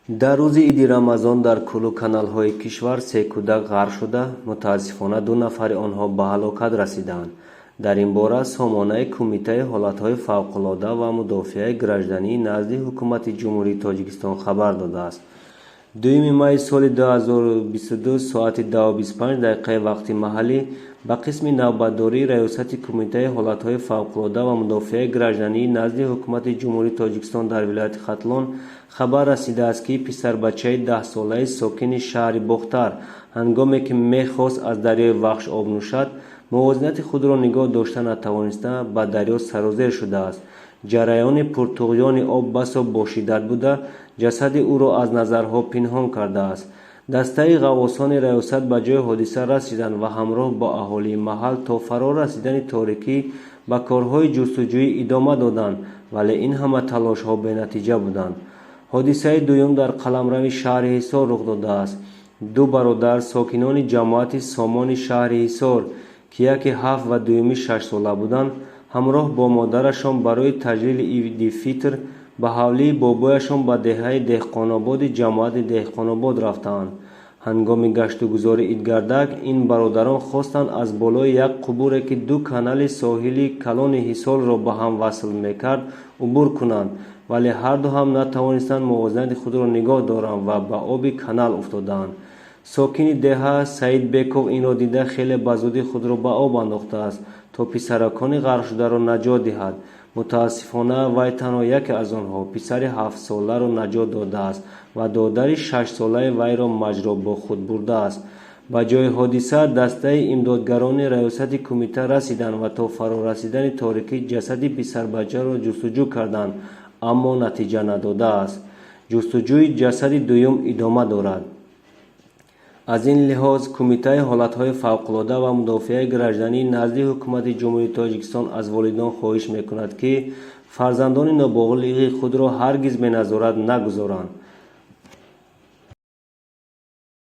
дар рӯзи иди рамазон дар кулу каналҳои кишвар 3 кӯдак ғарқ шуда, мутаассифона 2 нафари онҳо ба ҳалокат расиданд. дар ин бора сомонаи Кумитаи ҳолатҳои фавқулода ва мудофиаи гражданӣ назди ҳукумати ҷумҳурии Тоҷикистон хабар додааст. 2 майи соли 2022 соати 10:25 вақти маҳаллӣ ба қисми навбатдории раёсати Кумитаи ҳолатҳои фавқулода ва мудофиаи гражданӣ назди ҳукумати ҷумҳурии Тоҷикистон дар вилояти Хатлон хабар расидааст, ки писарбачаи 10-солаи сокини шаҳри Бохтар ҳангоме ки мехост аз дарёи Вахш об нӯшад, мувозинати худро нигоҳ дошта натавониста ба дарё сарозер шудааст. ҷараёни пуртуғёни об басо бошиддат буда, ҷасади ӯро аз назарҳо пинҳон кардааст. дастаи ғаввосони раёсат ба ҷои ҳодиса расиданд ва ҳамроҳ бо аҳолии маҳал то фаро расидани торикӣ ба корҳои ҷустуҷӯӣ идома доданд, вале ин ҳама талошҳо бенатиҷа буданд. ҳодисаи дуюм дар қаламрави шаҳри Ҳисор рух додааст. 2 бародар сокинони ҷамоати Сомони шаҳри Ҳисор, ки яке 7 ва дуюми 6 сола буданд, ҳамроҳ бо модарашон барои таҷлили Иди Фитр ба ҳавлии бобояшон ба деҳаи Деҳқонободи ҷамоати Деҳқонобод рафтаанд. ҳангоми гаштугузори Идгардак, ин бародарон хостанд аз болои як қубуре, ки 2 канали соҳили калони Ҳисорро ба ҳам васл мекард, убур кунанд, вале ҳарду ҳам натавонистанд мувозинати худро нигоҳ доранд ва ба оби канал уфтодаанд. сокини деҳа Саидбеков инро дида хеле ба зудӣ худро ба об андохтааст, то писаракони ғарқшударо наҷот диҳад. мутаассифона вай танҳо яке аз онҳо, писари 7-соларо наҷот додааст ва додари 6-солаи вайро маҷро бо худ бурдааст. ба ҷои ҳодиса дастаи имдодгарони раёсати Кумита расиданд ва то фарорасидани торикӣ ҷасади писарбачаро ҷустуҷӯ карданд, аммо натиҷа надодааст. ҷустуҷӯи ҷасади дуюм идома дорад. аз ин лиҳоз Кумитаи ҳолатҳои фавқулода ва мудофиаи гражданӣ назди ҳукумати ҷумҳурии Тоҷикистон аз волидон хоҳиш мекунад, ки фарзандони ноболиғи худро ҳаргиз беназорат нагузоранд.